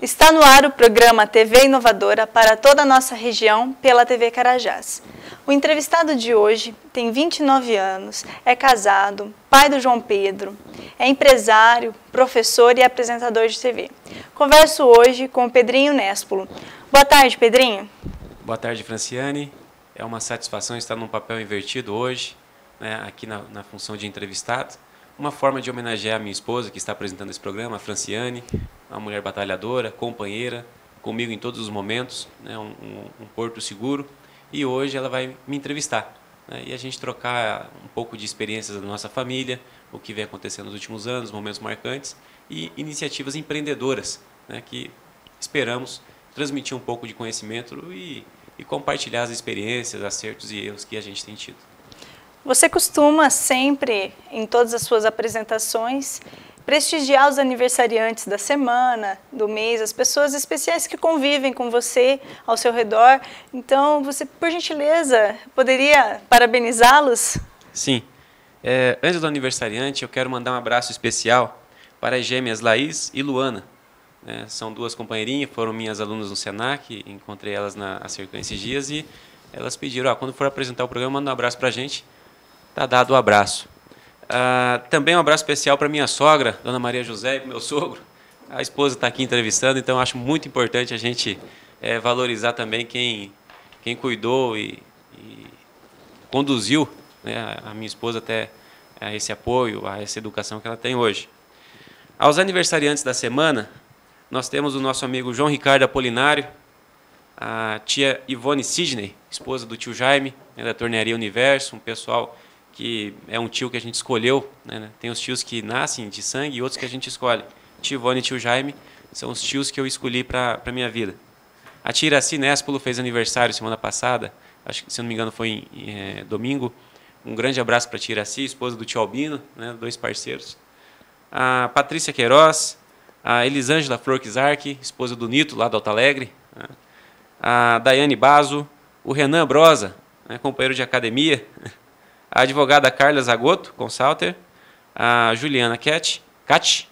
Está no ar o programa TV Inovadora para toda a nossa região pela TV Carajás. O entrevistado de hoje tem 29 anos, é casado, pai do João Pedro, é empresário, professor e apresentador de TV. Converso hoje com o Pedrinho Nespolo. Boa tarde, Pedrinho. Boa tarde, Franciane. É uma satisfação estar num papel invertido hoje, né, aqui na função de entrevistado. Uma forma de homenagear a minha esposa, que está apresentando esse programa, a Franciane, uma mulher batalhadora, companheira, comigo em todos os momentos, né, um porto seguro. E hoje ela vai me entrevistar, né, e a gente trocar um pouco de experiências da nossa família, o que vem acontecendo nos últimos anos, momentos marcantes e iniciativas empreendedoras, né, que esperamos transmitir um pouco de conhecimento e compartilhar as experiências, acertos e erros que a gente tem tido. Você costuma sempre, em todas as suas apresentações, prestigiar os aniversariantes da semana, do mês, as pessoas especiais que convivem com você ao seu redor. Então, você, por gentileza, poderia parabenizá-los? Sim. Antes do aniversariante, eu quero mandar um abraço especial para as gêmeas Laís e Luana. São duas companheirinhas, foram minhas alunas no Senac, encontrei elas na Cercã esses dias e elas pediram, quando for apresentar o programa, manda um abraço para a gente. Tá dado o abraço. Também um abraço especial para minha sogra, Dona Maria José, e para meu sogro. A esposa está aqui entrevistando, então acho muito importante a gente valorizar também quem cuidou e conduziu, né, a minha esposa até esse apoio, a essa educação que ela tem hoje. Aos aniversariantes da semana, nós temos o nosso amigo João Ricardo Apolinário, a tia Ivone Sidney, esposa do tio Jaime, da Tornearia Universo, um pessoal que é um tio que a gente escolheu, né? Tem os tios que nascem de sangue e outros que a gente escolhe. Tio Ivone e tio Jaime são os tios que eu escolhi para a minha vida. A tia Iraci Nespolo fez aniversário semana passada, acho que, se não me engano, foi em domingo. Um grande abraço para a tia Iraci, esposa do tio Albino, né? Dois parceiros. A Patrícia Queiroz, a Elisângela Flor Kizark, esposa do Nito, lá do Alto Alegre. Né? A Daiane Bazo, o Renan Brosa, né? Companheiro de academia. A advogada Carla Zagotto, consulter, a Juliana Cati,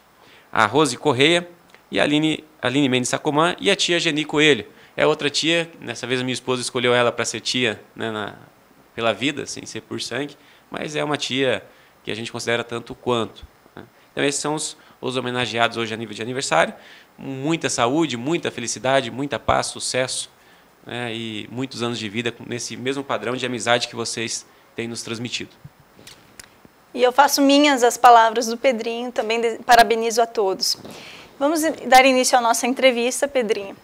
a Rose Correia e a Aline Mendes Sacomã e a tia Geni Coelho. É outra tia, dessa vez a minha esposa escolheu ela para ser tia, né, pela vida, sem ser por sangue, mas é uma tia que a gente considera tanto quanto. Né? Então esses são os homenageados hoje a nível de aniversário. Muita saúde, muita felicidade, muita paz, sucesso, né, e muitos anos de vida nesse mesmo padrão de amizade que vocês tem nos transmitido. E eu faço minhas as palavras do Pedrinho, também parabenizo a todos. Vamos dar início à nossa entrevista, Pedrinho.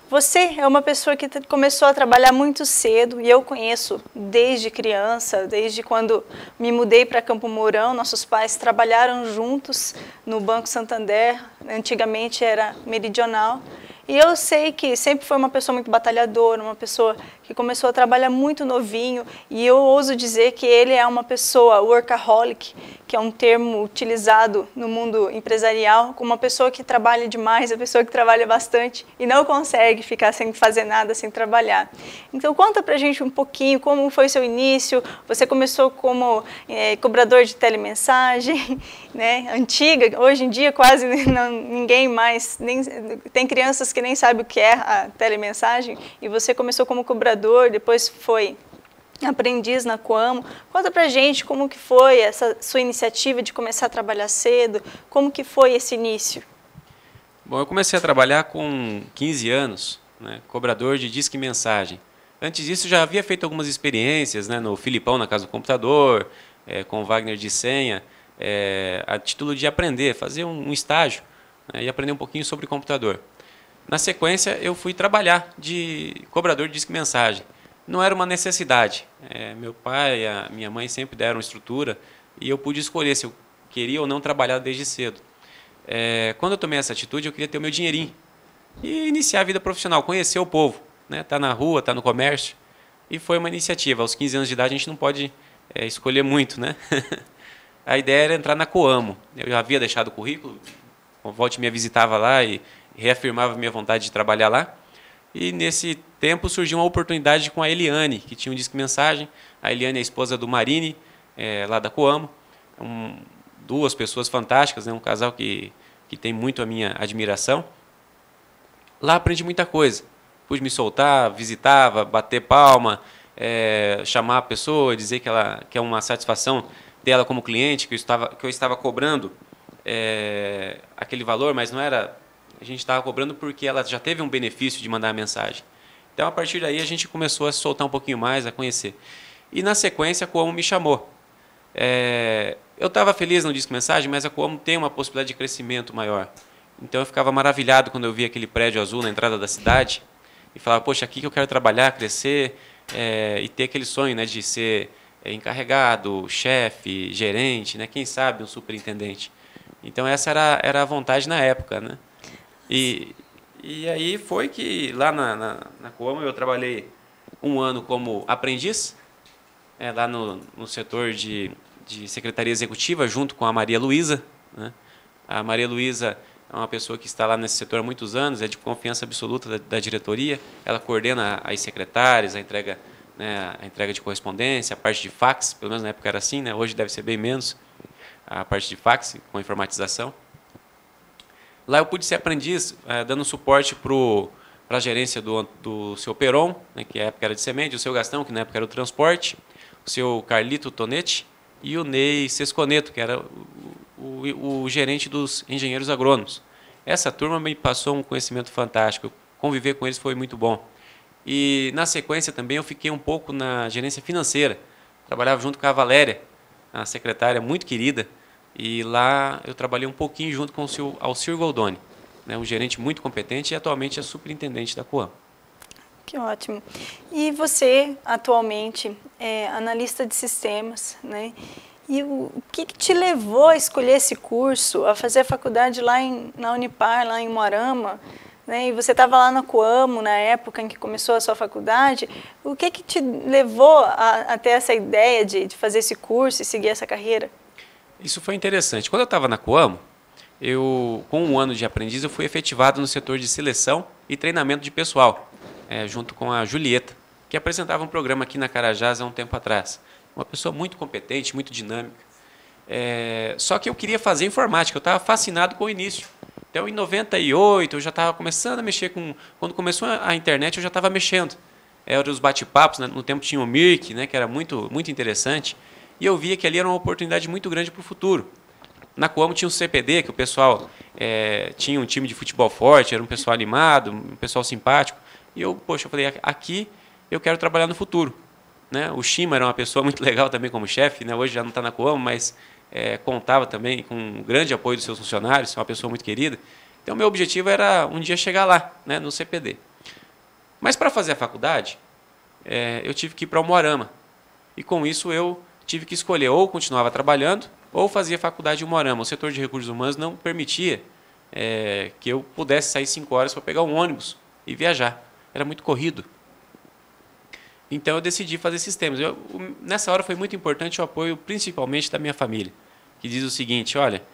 Você é uma pessoa que começou a trabalhar muito cedo, e eu conheço desde criança, desde quando me mudei para Campo Mourão. Nossos pais trabalharam juntos no Banco Santander, antigamente era Meridional. E eu sei que sempre foi uma pessoa muito batalhadora, uma pessoa que começou a trabalhar muito novinho, e eu ouso dizer que ele é uma pessoa workaholic, que é um termo utilizado no mundo empresarial, como uma pessoa que trabalha demais, a pessoa que trabalha bastante e não consegue ficar sem fazer nada, sem trabalhar. Então conta pra gente um pouquinho como foi seu início. Você começou como cobrador de telemensagem, né, antiga, hoje em dia quase ninguém mais, tem crianças que nem sabem o que é a telemensagem, e você começou como cobrador, depois foi aprendiz na Coamo. Conta pra gente como que foi essa sua iniciativa de começar a trabalhar cedo, como que foi esse início? Bom, eu comecei a trabalhar com 15 anos, né, cobrador de disque mensagem. Antes disso, já havia feito algumas experiências, né, no Filipão, na Casa do Computador, com o Wagner de Senha, a título de aprender, fazer um estágio, né, e aprender um pouquinho sobre computador. Na sequência, eu fui trabalhar de cobrador de disque mensagem. Não era uma necessidade. Meu pai e a minha mãe sempre deram estrutura e eu pude escolher se eu queria ou não trabalhar desde cedo. Quando eu tomei essa atitude, eu queria ter o meu dinheirinho e iniciar a vida profissional, conhecer o povo, né? Tá na rua, tá no comércio. E foi uma iniciativa. Aos 15 anos de idade, a gente não pode escolher muito, né? A ideia era entrar na Coamo. Eu já havia deixado o currículo, o Volte me visitava lá e reafirmava minha vontade de trabalhar lá. E nesse tempo surgiu uma oportunidade com a Eliane, que tinha um disque mensagem. A Eliane é a esposa do Marini, lá da Coamo. Duas pessoas fantásticas, né? Um casal que tem muito a minha admiração. Lá aprendi muita coisa. Pude me soltar, visitava, bater palma, chamar a pessoa, dizer que é uma satisfação dela como cliente, que eu estava cobrando aquele valor, mas não era... A gente estava cobrando porque ela já teve um benefício de mandar a mensagem. Então, a partir daí, a gente começou a se soltar um pouquinho mais, a conhecer. E, na sequência, a Coamo me chamou. Eu estava feliz no Disque Mensagem, mas a Coamo tem uma possibilidade de crescimento maior. Então, eu ficava maravilhado quando eu via aquele prédio azul na entrada da cidade e falava, poxa, aqui que eu quero trabalhar, crescer e ter aquele sonho, né, de ser encarregado, chefe, gerente, né, quem sabe um superintendente. Então, essa era a vontade na época, né? E aí foi que lá na Coamo eu trabalhei 1 ano como aprendiz, lá no setor de secretaria executiva, junto com a Maria Luísa, né? A Maria Luísa é uma pessoa que está lá nesse setor há muitos anos, é de confiança absoluta da diretoria. Ela coordena as secretárias, a entrega, né, a entrega de correspondência, a parte de fax, pelo menos na época era assim, né? Hoje deve ser bem menos, a parte de fax com informatização. Lá eu pude ser aprendiz, dando suporte para a gerência do seu Peron, né, que na época era de semente, o seu Gastão, que na época era o transporte, o seu Carlito Tonetti e o Ney Sesconeto, que era o gerente dos engenheiros agrônomos. Essa turma me passou um conhecimento fantástico, conviver com eles foi muito bom. E, na sequência, também eu fiquei um pouco na gerência financeira, trabalhava junto com a Valéria, a secretária muito querida, e lá eu trabalhei um pouquinho junto com o seu Alcir Goldoni, né, um gerente muito competente e atualmente é superintendente da Coamo. Que ótimo. E você, atualmente, é analista de sistemas, né? E o que te levou a escolher esse curso, a fazer a faculdade lá na Unipar, lá em Umuarama, né? E você estava lá na Coamo, na época em que começou a sua faculdade. O que te levou a ter essa ideia de fazer esse curso e seguir essa carreira? Isso foi interessante. Quando eu estava na Coamo, com 1 ano de aprendiz, eu fui efetivado no setor de seleção e treinamento de pessoal, junto com a Julieta, que apresentava um programa aqui na Carajás há um tempo atrás. Uma pessoa muito competente, muito dinâmica. Só que eu queria fazer informática, eu estava fascinado com o início. Então, em 98, eu já estava começando a mexer com... Quando começou a internet, eu já estava mexendo. Eram os bate-papos, né? No tempo tinha o Mirk, né? Que era muito, muito interessante. E eu via que ali era uma oportunidade muito grande para o futuro. Na Coamo tinha o CPD, que o pessoal tinha um time de futebol forte, era um pessoal animado, um pessoal simpático. E eu falei, aqui eu quero trabalhar no futuro. Né? O Shima era uma pessoa muito legal também como chefe, né? Hoje já não está na Coamo, mas contava também com um grande apoio dos seus funcionários, uma pessoa muito querida. Então, meu objetivo era um dia chegar lá, né, no CPD. Mas, para fazer a faculdade, eu tive que ir para Umuarama. E, com isso, eu tive que escolher ou continuava trabalhando ou fazia faculdade em Umuarama. O setor de recursos humanos não permitia que eu pudesse sair 5 horas para pegar um ônibus e viajar. Era muito corrido. Então, eu decidi fazer sistemas. Nessa hora foi muito importante o apoio, principalmente da minha família, que diz o seguinte, olha,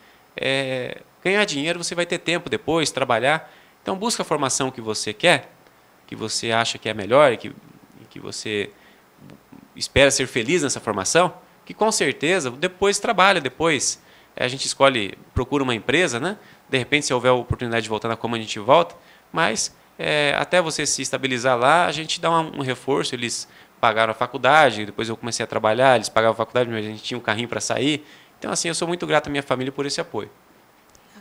ganhar dinheiro você vai ter tempo depois, trabalhar, então busca a formação que você quer, que você acha que é melhor e que você espera ser feliz nessa formação, que com certeza depois trabalha, depois a gente escolhe, procura uma empresa, né? De repente, se houver a oportunidade de voltar na Coamo, a gente volta, mas... até você se estabilizar lá, a gente dá um reforço, eles pagaram a faculdade, depois eu comecei a trabalhar, eles pagavam a faculdade, mas a gente tinha um carrinho para sair. Então, assim, eu sou muito grato à minha família por esse apoio.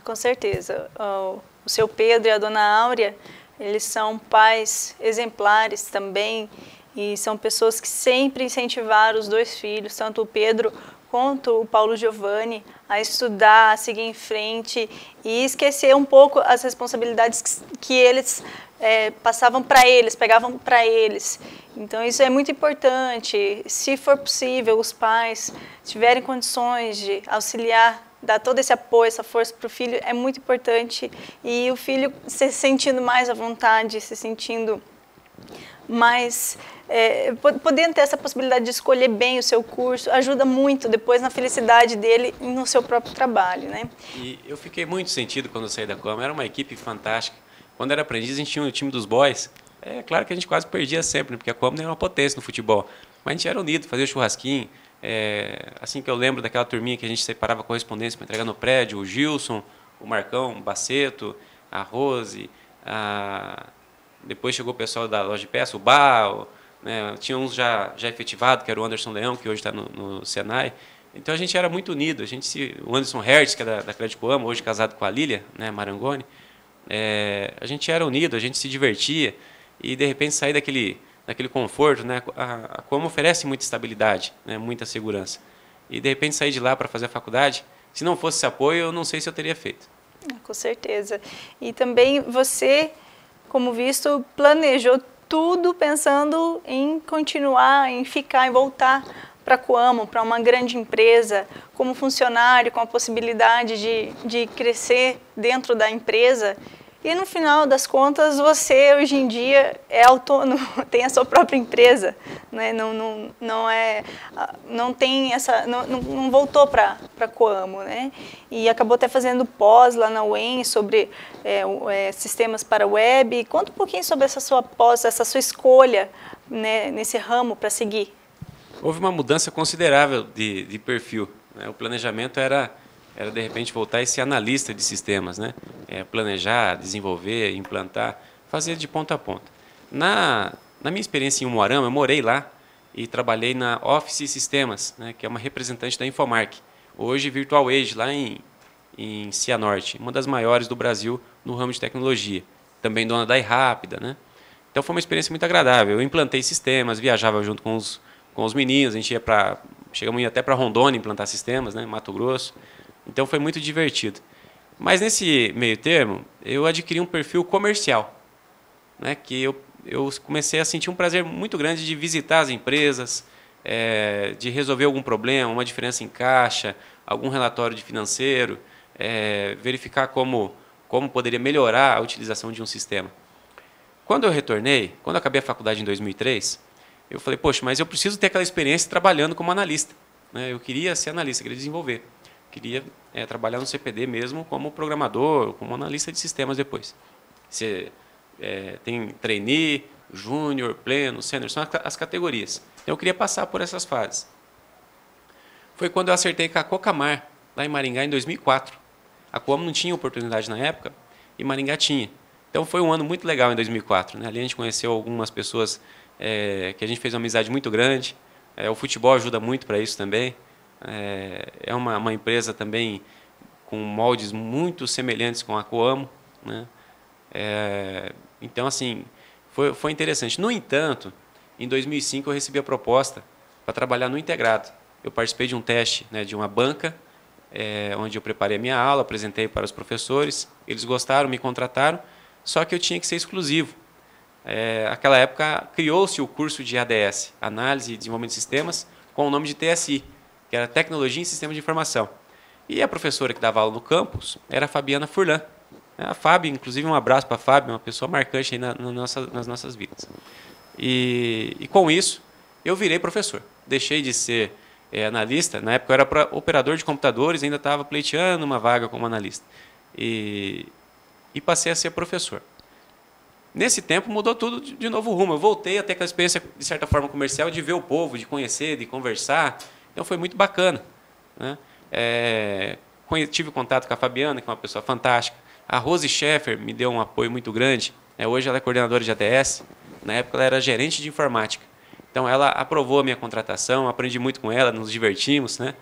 Com certeza. O seu Pedro e a dona Áurea, eles são pais exemplares também e são pessoas que sempre incentivaram os 2 filhos, tanto o Pedro quanto o Paulo Giovanni, a estudar, a seguir em frente e esquecer um pouco as responsabilidades que eles passavam para eles, pegavam para eles. Então, isso é muito importante. Se for possível, os pais tiverem condições de auxiliar, dar todo esse apoio, essa força para o filho, é muito importante. E o filho se sentindo mais à vontade, se sentindo mais... podendo ter essa possibilidade de escolher bem o seu curso, ajuda muito depois na felicidade dele e no seu próprio trabalho, né? E eu fiquei muito sentido quando eu saí da Coamo, era uma equipe fantástica. Quando era aprendiz, a gente tinha o time dos boys. É claro que a gente quase perdia sempre, porque a Coamo era uma potência no futebol. Mas a gente era unido, fazia churrasquinho. Assim que eu lembro daquela turminha que a gente separava a correspondência para entregar no prédio, o Gilson, o Marcão, o Baceto, a Rose, Depois chegou o pessoal da loja de peça, o BAL, né? Tinha uns já efetivado, que era o Anderson Leão, que hoje está no Senai. Então a gente era muito unido. O Anderson Hertz, que é da Crédito Coamo, hoje casado com a Lília, né, Marangoni, a gente era unido, a gente se divertia e de repente sair daquele conforto, né? A Coamo oferece muita estabilidade, né, muita segurança. E de repente sair de lá para fazer a faculdade, se não fosse esse apoio, eu não sei se eu teria feito. Com certeza. E também você, como visto, planejou tudo pensando em continuar, em ficar, em voltar para a Coamo, para uma grande empresa, como funcionário, com a possibilidade de crescer dentro da empresa. E no final das contas, você hoje em dia é autônomo, tem a sua própria empresa, né? Não voltou para a Coamo, né? E acabou até fazendo pós lá na UEM sobre sistemas para web. Conta um pouquinho sobre essa sua pós, essa sua escolha, né, nesse ramo para seguir. Houve uma mudança considerável de perfil, né? O planejamento era de repente voltar a ser analista de sistemas, né? Planejar, desenvolver, implantar, fazer de ponta a ponta. Na minha experiência em Umuarama, eu morei lá e trabalhei na Office Sistemas, né? Que é uma representante da Infomark, hoje Virtual Age, lá em Cianorte, uma das maiores do Brasil no ramo de tecnologia, também dona da iRápida, né? Então foi uma experiência muito agradável. Eu implantei sistemas, viajava junto com os meninos, a gente chegamos a ir até para Rondônia implantar sistemas, né? Mato Grosso. Então foi muito divertido. Mas nesse meio termo, eu adquiri um perfil comercial, né? Que eu comecei a sentir um prazer muito grande de visitar as empresas, de resolver algum problema, uma diferença em caixa, algum relatório de financeiro, verificar como poderia melhorar a utilização de um sistema. Quando eu retornei, quando eu acabei a faculdade em 2003, eu falei, poxa, mas eu preciso ter aquela experiência trabalhando como analista, né? Eu queria ser analista, queria desenvolver. Queria trabalhar no CPD mesmo como programador, como analista de sistemas depois. Você tem trainee, júnior, pleno, sênior, são as categorias. Então eu queria passar por essas fases. Foi quando eu acertei com a Cocamar, lá em Maringá, em 2004. A Coamo não tinha oportunidade na época e Maringá tinha. Então foi um ano muito legal em 2004. Né? Ali a gente conheceu algumas pessoas que a gente fez uma amizade muito grande. O futebol ajuda muito para isso também. É uma empresa também com moldes muito semelhantes com a Coamo, né? Então, assim, foi interessante. No entanto, em 2005 eu recebi a proposta para trabalhar no integrado. Eu participei de um teste, né, de uma banca, onde eu preparei a minha aula, apresentei para os professores, eles gostaram, me contrataram, só que eu tinha que ser exclusivo. Naquela época criou-se o curso de ADS, Análise e Desenvolvimento de Sistemas, com o nome de TSI, que era Tecnologia em Sistemas de Informação. E a professora que dava aula no campus era a Fabiana Furlan. A Fábio, inclusive um abraço para a Fábio, uma pessoa marcante aí nas nossas vidas. E com isso, eu virei professor. Deixei de ser analista, na época eu era operador de computadores, ainda estava pleiteando uma vaga como analista. E passei a ser professor. Nesse tempo mudou tudo de novo rumo. Eu voltei a ter aquela experiência, de certa forma, comercial, de ver o povo, de conhecer, de conversar. Então foi muito bacana, né? Tive contato com a Fabiana, que é uma pessoa fantástica. A Rose Scheffer me deu um apoio muito grande. Hoje ela é coordenadora de ADS. Na época ela era gerente de informática. Então ela aprovou a minha contratação, aprendi muito com ela, nos divertimos, né?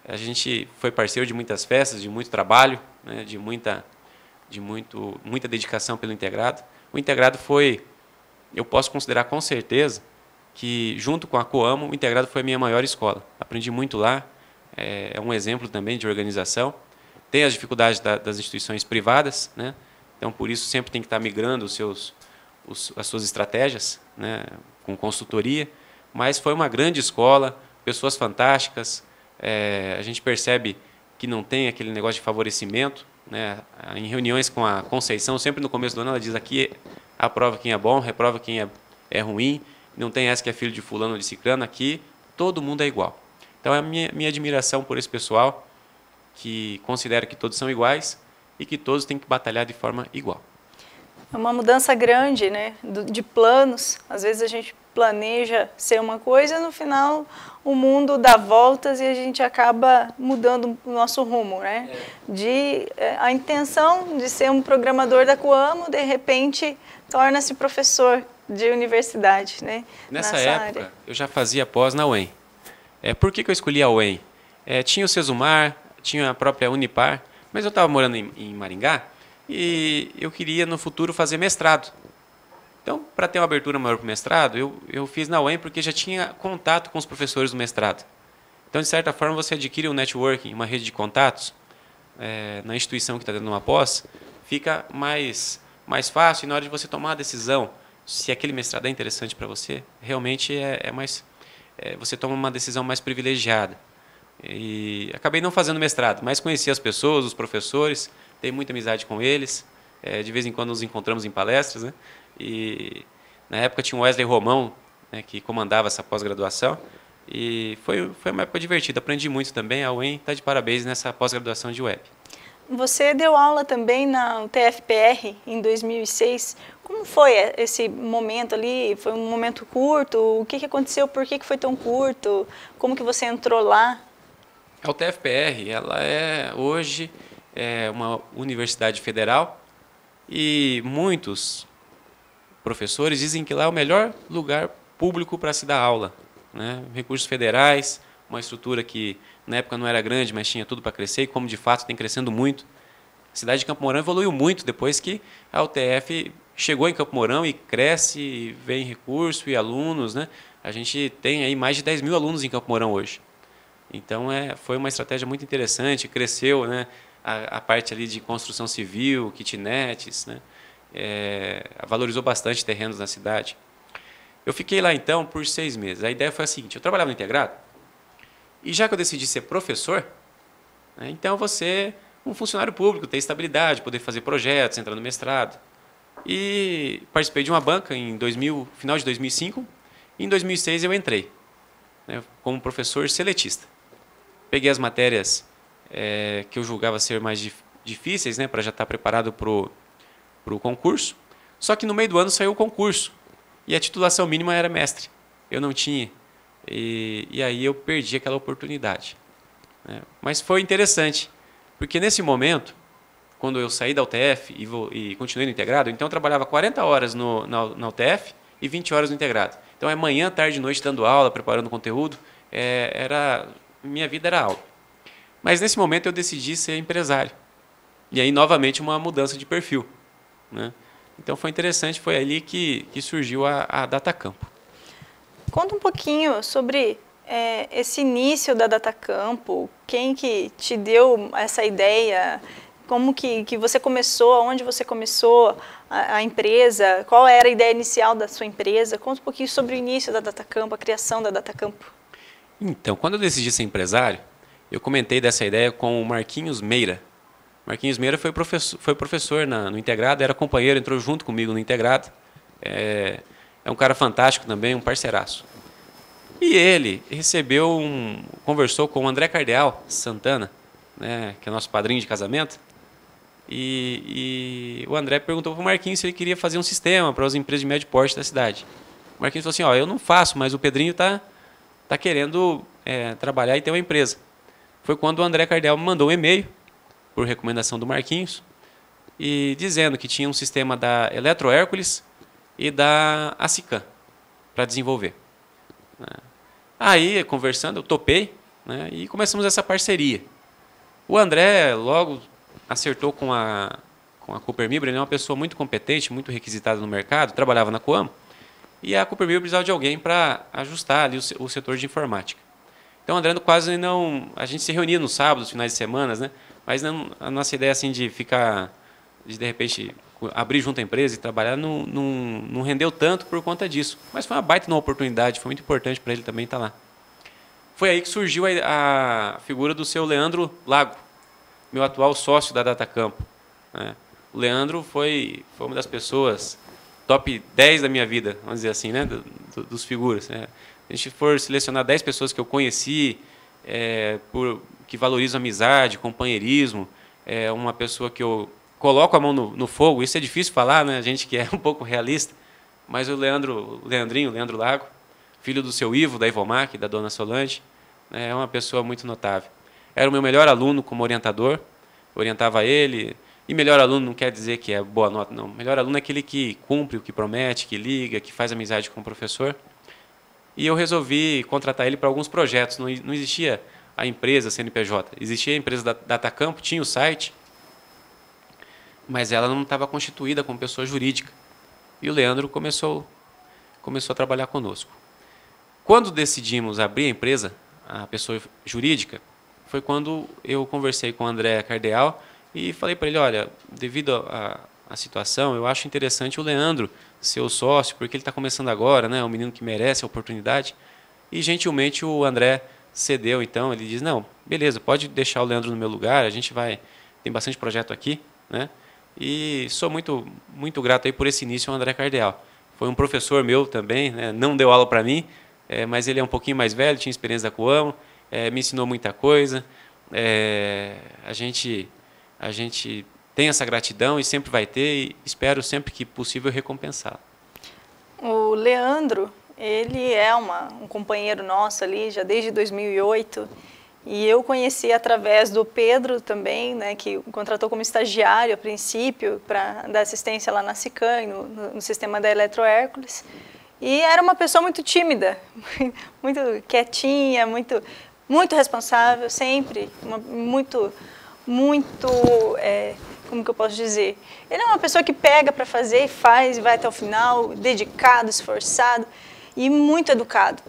A gente foi parceiro de muitas festas, de muito trabalho, né? de muita dedicação pelo integrado. O integrado eu posso considerar com certeza, que junto com a Coamo, o integrado foi a minha maior escola. Aprendi muito lá, é um exemplo também de organização. Tem as dificuldades das instituições privadas, né? Então por isso sempre tem que estar migrando as suas estratégias, né? Com consultoria, mas foi uma grande escola, pessoas fantásticas, a gente percebe que não tem aquele negócio de favorecimento, né? Em reuniões com a Conceição, sempre no começo do ano ela diz aqui aprova quem é bom, reprova quem é ruim, não tem essa que é filho de fulano ou de ciclano, aqui todo mundo é igual. Então é a minha admiração por esse pessoal, que considera que todos são iguais e que todos têm que batalhar de forma igual. É uma mudança grande, né, de planos. Às vezes a gente planeja ser uma coisa, no final o mundo dá voltas e a gente acaba mudando o nosso rumo, né? A intenção de ser um programador da Coamo, de repente, torna-se professor de universidade, né? Nessa época, eu já fazia pós na UEM. Por que eu escolhi a UEM? Tinha o Sesumar, tinha a própria Unipar, mas eu estava morando em Maringá e eu queria, no futuro, fazer mestrado. Então, para ter uma abertura maior para o mestrado, eu fiz na UEM porque já tinha contato com os professores do mestrado. Então, de certa forma, você adquire um networking, uma rede de contatos, na instituição que está dando uma pós, fica mais fácil, e na hora de você tomar a decisão, se aquele mestrado é interessante para você, realmente você toma uma decisão mais privilegiada. E acabei não fazendo mestrado, mas conheci as pessoas, os professores, tenho muita amizade com eles, de vez em quando nos encontramos em palestras, né? E na época tinha o Wesley Romão, né, que comandava essa pós-graduação, e foi uma época divertida, aprendi muito também. A UEM está de parabéns nessa pós-graduação de web. Você deu aula também na UTF-PR em 2006. Como foi esse momento ali? Foi um momento curto? O que aconteceu? Por que foi tão curto? Como que você entrou lá? A UTF-PR, ela hoje é uma universidade federal e muitos professores dizem que lá é o melhor lugar público para se dar aula, né? Recursos federais, uma estrutura que na época não era grande, mas tinha tudo para crescer, e como de fato tem crescendo muito. A cidade de Campo Mourão evoluiu muito depois que a UTF chegou em Campo Mourão e cresce, e vem recurso e alunos, né? A gente tem aí mais de 10 mil alunos em Campo Mourão hoje. Então foi uma estratégia muito interessante, cresceu, né, a parte ali de construção civil, kitnets, né? Valorizou bastante terrenos na cidade. Eu fiquei lá então por 6 meses. A ideia foi a seguinte: eu trabalhava no integrado e já que eu decidi ser professor, né, então você, um funcionário público, ter estabilidade, poder fazer projetos, entrar no mestrado. E participei de uma banca em final de 2005, e em 2006 eu entrei, né, como professor seletista. Peguei as matérias que eu julgava ser mais difíceis, né, para já estar preparado para o concurso. Só que no meio do ano saiu o concurso e a titulação mínima era mestre. Eu não tinha. E aí eu perdi aquela oportunidade, né? Mas foi interessante, porque nesse momento, quando eu saí da UTF e continuei no integrado, então eu trabalhava 40 horas na UTF e 20 horas no integrado. Então é manhã, tarde e noite dando aula, preparando conteúdo. Minha vida era aula. Mas nesse momento eu decidi ser empresário. E aí novamente uma mudança de perfil, né? Então foi interessante, foi ali que surgiu a Datacampo. Conta um pouquinho sobre esse início da Datacampo, quem que te deu essa ideia, como que você começou, onde você começou a empresa, qual era a ideia inicial da sua empresa? Conta um pouquinho sobre o início da Datacampo, a criação da Datacampo. Então, quando eu decidi ser empresário, eu comentei dessa ideia com o Marquinhos Meira. Marquinhos Meira foi professor no integrado, era companheiro, entrou junto comigo no integrado. É um cara fantástico também, um parceiraço. E ele conversou com o André Cardeal Santana, né, que é nosso padrinho de casamento. E o André perguntou para o Marquinhos se ele queria fazer um sistema para as empresas de médio porte da cidade. O Marquinhos falou assim: eu não faço, mas o Pedrinho tá querendo trabalhar e ter uma empresa. Foi quando o André Cardeal me mandou um e-mail, por recomendação do Marquinhos, e dizendo que tinha um sistema da Eletro Hércules e da Acican para desenvolver. Aí, conversando, eu topei, né, e começamos essa parceria. O André logo acertou com a Cooper-Mibra. Ele é uma pessoa muito competente, muito requisitada no mercado, trabalhava na Coamo, e a Cooper-Mibra precisava de alguém para ajustar ali o setor de informática. Então, o André quase não... A gente se reunia nos sábados, finais de semana, né? Mas não, a nossa ideia assim, de repente, abrir junto à empresa e trabalhar, não rendeu tanto por conta disso. Mas foi uma baita oportunidade, foi muito importante para ele também estar lá. Foi aí que surgiu a figura do seu Leandro Lago, meu atual sócio da Datacampo, né? O Leandro foi uma das pessoas top 10 da minha vida, vamos dizer assim, né? Dos figuras, né? Se a gente for selecionar 10 pessoas que eu conheci, que valorizam amizade, companheirismo, uma pessoa que eu coloco a mão no fogo. Isso é difícil falar, né? A gente que é um pouco realista, mas o Leandro Lago, filho do seu Ivo, da Ivomac, da dona Solange, é uma pessoa muito notável. Era o meu melhor aluno como orientador, orientava ele. E melhor aluno não quer dizer que é boa nota, não. Melhor aluno é aquele que cumpre o que promete, que liga, que faz amizade com o professor. E eu resolvi contratar ele para alguns projetos. Não existia a empresa CNPJ, existia a empresa da Datacampo, tinha o site, mas ela não estava constituída como pessoa jurídica. E o Leandro começou a trabalhar conosco. Quando decidimos abrir a empresa, a pessoa jurídica, foi quando eu conversei com o André Cardeal e falei para ele, olha, devido à situação, eu acho interessante o Leandro ser o sócio, porque ele está começando agora, né, é um menino que merece a oportunidade. E, gentilmente, o André cedeu, então, ele diz, não, beleza, pode deixar o Leandro no meu lugar, a gente tem bastante projeto aqui, né? E sou muito, muito grato aí por esse início ao André Cardeal. Foi um professor meu também, né, não deu aula para mim, mas ele é um pouquinho mais velho, tinha experiência da Coamo, me ensinou muita coisa. A gente tem essa gratidão e sempre vai ter, e espero sempre que possível recompensá-lo. O Leandro, ele é um companheiro nosso ali, já desde 2008, e eu conheci através do Pedro também, né, que o contratou como estagiário a princípio para dar assistência lá na SICAM, no sistema da Eletro Hércules. E era uma pessoa muito tímida, muito quietinha, muito responsável, sempre, como que eu posso dizer? Ele é uma pessoa que pega para fazer e faz, vai até o final, dedicado, esforçado e muito educado.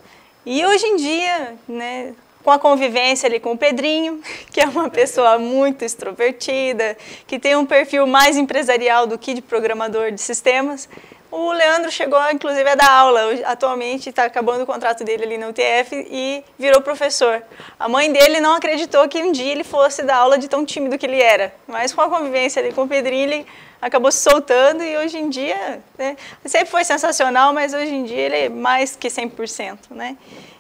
E hoje em dia, né, com a convivência ali com o Pedrinho, que é uma pessoa muito extrovertida, que tem um perfil mais empresarial do que de programador de sistemas, o Leandro chegou, inclusive, a dar aula. Atualmente está acabando o contrato dele ali na UTF e virou professor. A mãe dele não acreditou que um dia ele fosse dar aula de tão tímido que ele era. Mas com a convivência ali com o Pedrinho, ele acabou se soltando e hoje em dia, né, sempre foi sensacional, mas hoje em dia ele é mais que 100%. Né?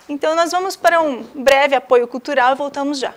Então nós vamos para um breve apoio cultural e voltamos já.